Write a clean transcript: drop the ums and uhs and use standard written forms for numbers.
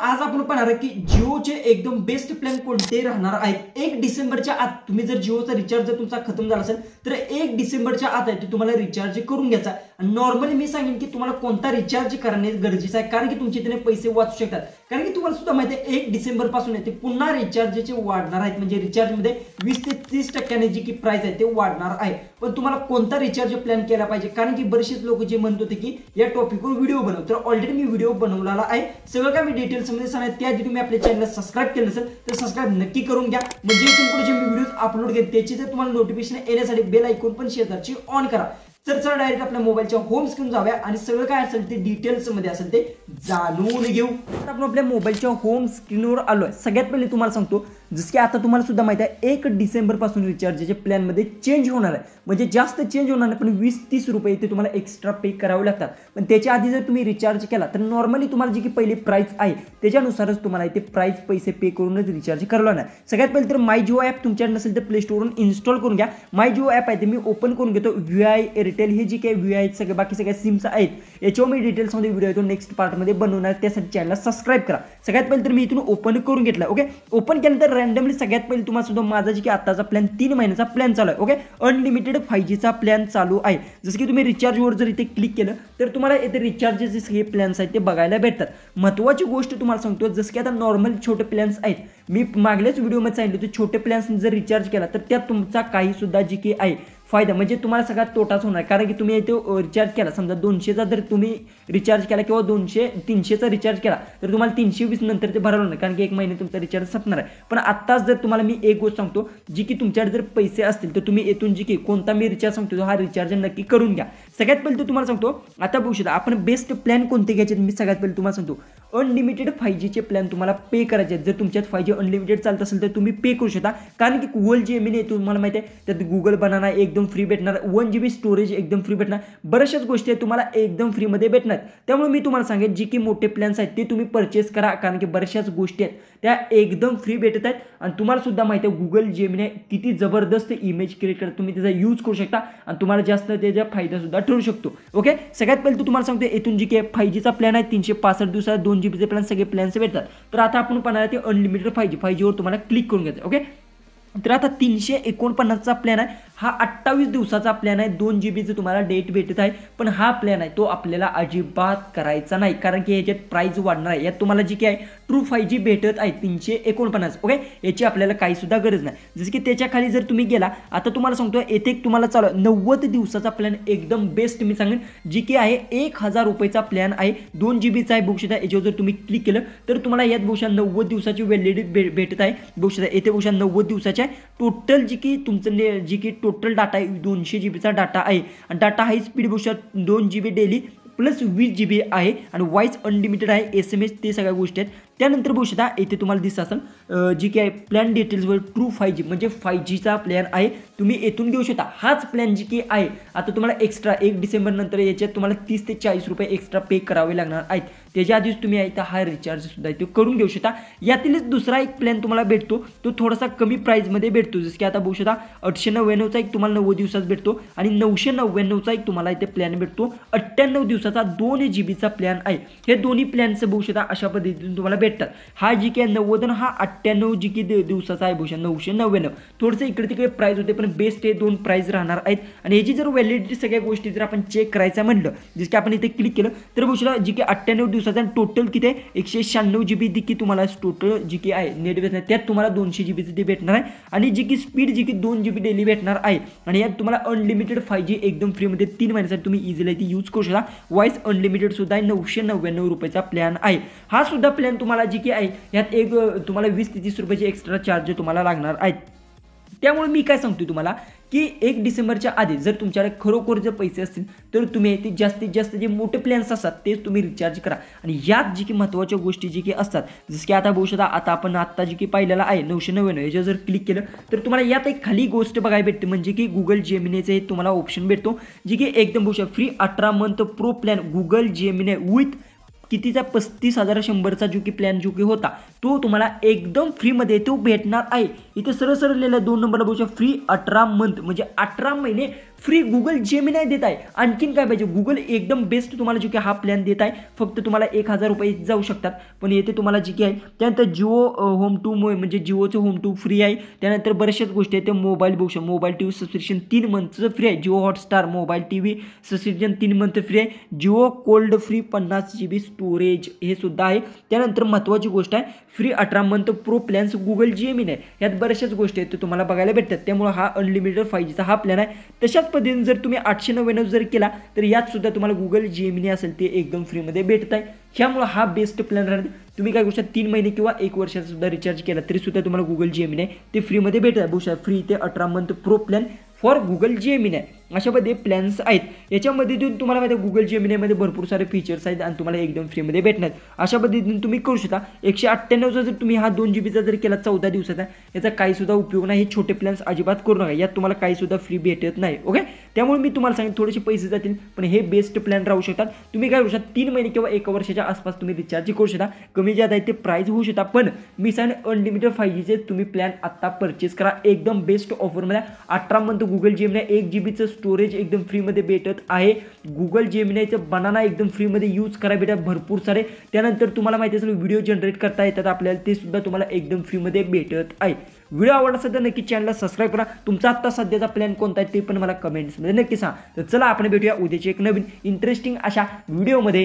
आज आपण पाहणार आहे की जिओचे एकदम बेस्ट प्लॅन कोणते राहणार आहेत। 1 डिसेंबरच्या आत तुम्ही जर जिओचा रिचार्ज जर तुमचा खतम झाला असेल तर 1 डिसेंबरच्या आत आहे तुम्हाला रिचार्ज करून घ्यायचा। आणि नॉर्मली मी सांगेन की तुम्हाला कोणता रिचार्ज करणे गरजेचं आहे, कारण की तुमचे त्याने पैसे वाचू शकतात। कारण की तुम्हाला सुद्धा माहिती आहे 1 डिसेंबर पासून ते पुन्हा रिचार्जचे वाढणार आहेत, म्हणजे रिचार्ज मध्ये 20 ते 30% जी की प्राइस आहे ते वाढणार आहे। पण तुम्हाला कोणता रिचार्ज प्लॅन केला पाहिजे, कारण की बरेचसे लोक जे म्हणत होते की या टॉपिकवर व्हिडिओ बनव, तर ऑलरेडी मी व्हिडिओ बनवलेला आहे। सगळं काय मी डिटेल्स मध्ये सांगणार। त्याआधी तुम्ही आपल्या चॅनलला सबस्क्राइब केलं नसेल तर सबस्क्राइब नक्की करून घ्या, म्हणजे इथून पुढे जे मी व्हिडिओज अपलोड केले त्याची जर तुम्हाला नोटिफिकेशन येण्यासाठी बेल आयकॉन पण शेजारची ऑन करा। तर चला डायरेक्ट आपल्या मोबाईलच्या होम स्क्रीन जाऊया आणि सगळं काय असेल ते डिटेल्स मध्ये असेल ते जाणून घेऊ। तर आपण आपल्या मोबाईलच्या होम स्क्रीनवर आलोय। सगळ्यात पहिले तुम्हाला सांगतो, जसं की आता तुम्हाला सुद्धा माहिती आहे 1 डिसेंबर पासून रिचार्जचे प्लॅन मध्ये चेंज होणार आहे, म्हणजे जास्त चेंज होणार नाही, पण 20-30 रुपये ते तुम्हाला एक्स्ट्रा पे करावे लागतात। पण त्याच्या आधी जर तुम्ही रिचार्ज केला तर नॉर्मली तुम्हाला जी की पहिली प्राइस आहे त्याच्यानुसारच तुम्हाला ते प्राइस पैसे पे करूनच रिचार्ज करायला लागणार। सगळ्यात पहिले तर माय जिओ ॲप तुमच्याकडे नसेल तर प्ले स्टोरवरून इन्स्टॉल करून घ्या। माय जिओ ॲप आहे ते मी ओपन करून घेतो। VI एअरटेल हे जी काही VI सगळे बाकी सगळ्या सिम्स आहेत याच्यावर मी डिटेल्समध्ये व्हिडिओ येतो नेक्स्ट पार्टमध्ये बनवणार, त्यासाठी चॅनलला सबस्क्राइब करा। सगळ्यात पहिले तर मी इथून ओपन करून घेतला। ओके, ओपन केल्यानंतर रँडमली सगळ्यात पहिले तुम्हाला सुद्धा माझा जी की आताचा प्लॅन 3 महिन्याचा प्लॅन चालू आहे। ओके, अनलिमिटेड 5G चा प्लॅन चालू आहे। जसं की तुम्ही रिचार्जवर जर इथे क्लिक केलं तर तुम्हाला इथे रिचार्जचे सगळे प्लॅन्स आहेत ते बघायला भेटतात। महत्त्वाची गोष्ट तुम्हाला सांगतो, जसं की आता नॉर्मल छोटे प्लॅन्स आहेत, मी मागल्याच व्हिडिओमध्ये सांगितलं होतं छोटे प्लॅन्स जर रिचार्ज केला तर त्यात तुमचा काही सुद्धा जी की आहे फायदा, म्हणजे तुम्हाला सगळ्यात तोटाच होणार, कारण की तुम्ही इथे रिचार्ज केला समजा 200चा जर तुम्ही रिचार्ज केला किंवा 200-300चा रिचार्ज केला तर तुम्हाला 320 नंतर ते भरावं नाही, कारण की 1 महिने तुमचा रिचार्ज संपणार आहे। पण आत्ताच जर तुम्हाला मी एक गोष्ट सांगतो, जी की तुमच्याकडे जर पैसे असतील तर तुम्ही येथून जी की कोणता मी रिचार्ज सांगतो हा रिचार्ज नक्की करून घ्या। सगळ्यात पहिले तर तुम्हाला सांगतो, आता बघू शकता आपण बेस्ट प्लॅन कोणते घ्यायचे मी सगळ्यात पहिले तुम्हाला सांगतो। अनलिमिटेड 5Gचे प्लॅन तुम्हाला पे करायचे आहेत। जर तुमच्यात 5G अनलिमिटेड चालत असेल तर तुम्ही पे करू शकता, कारण की Google Gemini तुम्हाला माहिती आहे त्यात Google बनाना एकदम फ्री भेटणार, 1 GB स्टोरेज एकदम फ्री भेटणार, बऱ्याचशाच गोष्टी आहेत तुम्हाला एकदम फ्रीमध्ये भेटणार। त्यामुळे मी तुम्हाला सांगेन जी की मोठे प्लॅन्स आहेत ते तुम्ही परचेस करा, कारण की बऱ्याचशाच गोष्टी आहेत त्या एकदम फ्री भेटत आहेत। आणि तुम्हाला सुद्धा माहिती आहे Google Gemini किती जबरदस्त इमेज क्रिएट करत, तुम्ही त्याचा यूज करू शकता आणि तुम्हाला जास्त त्याचा फायदा सुद्धा ठरू शकतो। ओके, सगळ्यात पहिले तुम्हाला सांगतो इथून जी की 5Gचा प्लॅन आहे 365 दिवसात 2 GB प्लॅन सगळे प्लॅन्स भेटतात। तर आता आपण पाहणार ते अनलिमिटेड 5G वर तुम्हाला क्लिक करून घ्यायचं। ओके, तर आता 349चा प्लॅन आहे, हा 28 दिवसाचा प्लॅन आहे, 2 GB तुम्हाला डेट भेटत आहे। पण हा प्लॅन आहे तो आपल्याला अजिबात करायचा नाही, कारण की याच्यात प्राइस वाढणार आहे। यात तुम्हाला जी काय ट्रू 5G भेटत आहे 349। ओके, याची आपल्याला काही सुद्धा गरज नाही। जसं की त्याच्या खाली जर तुम्ही गेला, आता तुम्हाला सांगतो येथे तुम्हाला चालू 90 दिवसाचा प्लॅन एकदम बेस्ट मी सांगेन, जी की आहे 1000 रुपयाचा प्लॅन आहे, 2 GBचा आहे। बघू शकता याच्यावर जर तुम्ही क्लिक केलं तर तुम्हाला यात बघू शकता 90 दिवसाची व्हॅलिडिटी भेटत आहे। बघू शकता येथे बघू शकता 90 दिवसाच्या टोटल जी की तुमचं जी की टोटल डाटा आहे 200 GBचा डाटा आहे आणि डाटा हाई स्पीड बघू शकता 2 GB डेली प्लस 20 GB आहे आणि वॉइस अनलिमिटेड आहे, SMS ते सगळ्या गोष्टी आहेत। त्यानंतर बघू शकता इथे तुम्हाला दिसत असेल जी की आहे प्लॅन डिटेल्सवर ट्रू 5G म्हणजे 5Gचा प्लॅन आहे, तुम्ही येथून घेऊ शकता। हाच प्लॅन जी की आहे आता तुम्हाला एक्स्ट्रा 1 डिसेंबर नंतर याच्यात तुम्हाला 30 ते 40 रुपये एक्स्ट्रा पे करावे लागणार आहेत। त्याच्या आधीच तुम्ही आहे हा रिचार्ज सुद्धा इथे करून घेऊ शकता। यातीलच दुसरा एक प्लॅन तुम्हाला भेटतो, तो थोडासा कमी प्राइसमध्ये भेटतो, जसं की आता बघू शकता 899चा एक तुम्हाला 90 दिवसात भेटतो आणि 999चा एक तुम्हाला इथे प्लॅन भेटतो। 98 दिवसाचा 2 GBचा प्लॅन आहे। हे दोन्ही प्लॅनचं बघू शकता अशा पद्धतीने तुम्हाला भेटतात। हा जी की 90 हा 98 जी की दिवसाचा आहे, बघू शकता 999। थोडंसं इकडे तिकडे प्राइस होते पण बेस्ट हे 2 प्राइस राहणार आहेत। आणि याची जर व्हॅलिडिटी सगळ्या गोष्टी जर आपण चेक करायचं म्हणलं, जसं की आपण इथे क्लिक केलं तर बघू शकता जी की 98 दिवसाचा टोटल किती आहे 196 GB की तुम्हाला टोटल जी की आहे नेट भेटणार, त्यात तुम्हाला 200 GB भेटणार आहे आणि जी की स्पीड जी की 2 GB डेली भेटणार आहे। आणि यात तुम्हाला अनलिमिटेड 5G एकदम फ्रीमध्ये 3 महिन्यासाठी तुम्ही इझिली ती यूज करू शकता। वॉइस अनलिमिटेड सुद्धा आहे, 999 रुपयाचा प्लॅन आहे। हा सुद्धा प्लॅन तुम्हाला जी की आहे यात एक तुम्हाला 20 ते 30 रुपयाचे एक्स्ट्रा चार्ज तुम्हाला लागणार आहेत। त्यामुळे मी काय सांगतो तुम्हाला की 1 डिसेंबरच्या आधी जर तुमच्याकडे खरोखर जर पैसे असतील तर तुम्ही ते जास्तीत जास्त जे मोठे प्लॅन्स असतात तेच तुम्ही रिचार्ज करा। आणि यात जी की महत्त्वाच्या गोष्टी जी की असतात, जसं की आता बघू शकता आता आपण आत्ता जी की पाहिलेला आहे 999 याच्यावर जर क्लिक केलं तर तुम्हाला यात एक खाली गोष्ट बघायला भेटते, म्हणजे की Google Geminiचे तुम्हाला ऑप्शन भेटतो, जी की एकदम बघू शकता free 18 month pro plan Google Gemini with कितीचा 35,100चा जो की प्लॅन जो की होता तो तुम्हाला एकदम फ्रीमध्ये तो भेटणार आहे। इथे सरळ सरळ लिहिलं आहे 2 नंबरला बघू फ्री 18 मंथ म्हणजे 18 महिने फ्री गुगल जेमिनाय देत आहे. आणखीन काय पाहिजे, गुगल एकदम बेस्ट तुम्हाला जे की हा प्लॅन देत आहे. फक्त तुम्हाला 1000 रुपये जाऊ शकतात. पण येथे तुम्हाला जे की आहे त्यानंतर जिओ होम टू म्हणजे जिओचं होम टू फ्री आहे. त्यानंतर बऱ्याचशाच गोष्टी आहेत. ते मोबाईल बघू शकतो, मोबाईल टी व्ही सबस्क्रिप्शन 3 मंथचं फ्री आहे. Jio Hotstar mobile T V subscription 3 month free आहे. Jio cloud free 50 GB storage हे सुद्धा आहे. त्यानंतर महत्त्वाची गोष्ट आहे free 18 month pro plans Google Gemini. यात बऱ्याचशाच गोष्टी आहेत ते तुम्हाला बघायला भेटतात. त्यामुळे हा अनलिमिटेड 5Gचा हा प्लॅन आहे. तशाच पद्धतीने जर तुम्ही 899 जर केला तर यात सुद्धा तुम्हाला गुगल जेमिनी असेल ते एकदम फ्रीमध्ये भेटत आहे. त्यामुळे हा बेस्ट प्लॅन राहणार. तुम्ही काय गोष्ट 3 महिने किंवा 1 वर्षाचा सुद्धा रिचार्ज केला तरी सुद्धा तुम्हाला गुगल जेमिनाय ते फ्रीमध्ये भेटत आहे. बघू फ्री ते 18 month pro plan for Google Gemini. अशा पद्धतीने प्लॅन्स आहेत. याच्यामध्ये तुम्हाला माहिती आहे गुगल जेमिनायमध्ये भरपूर सारे फीचर्स आहेत आणि तुम्हाला एकदम फ्रीमध्ये भेटणार. अशा पद्धतीने तुम्ही करू शकता. 198चा जर तुम्ही हा 2 GBचा जर केला 14 दिवसाचा याचा काही सुद्धा उपयोग नाही. हे छोटे प्लॅन्स अजिबात करू नका. यात तुम्हाला काही सुद्धा फ्री भेटत नाही. ओके, त्यामुळे मी तुम्हाला सांगेन थोडेसे पैसे जातील पण हे बेस्ट प्लॅन राहू शकतात. तुम्ही काय करू शकता 3 महिने किंवा 1 वर्षाच्या आसपास तुम्ही रिचार्ज करू शकता. कमी जास्त आहे ते प्राइस होऊ शकता. पण मी सांगेन अनलिमिटेड 5Gचे तुम्ही प्लॅन आता परचेस करा. एकदम बेस्ट ऑफरमध्ये 18 मंथ गुगल जेमिनाय 1 GBचं स्टोरेज एकदम फ्रीमध्ये भेटत आहे. गुगल जेमिनायचं बनाना एकदम फ्रीमध्ये यूज करा बेटा भरपूर सारे. त्यानंतर तुम्हाला माहिती असेल व्हिडिओ जनरेट करता येतात आपल्याला ते सुद्धा तुम्हाला एकदम फ्रीमध्ये भेटत आहे. व्हिडिओ आवडला असेल तर नक्की चॅनलला सबस्क्राईब करा. तुमचा आत्ता सध्याचा प्लॅन कोणता आहे ते पण मला कमेंट्समध्ये नक्की सांगा. तर चला आपण भेटूया उद्याच्या एक नवीन इंटरेस्टिंग अशा व्हिडिओमध्ये.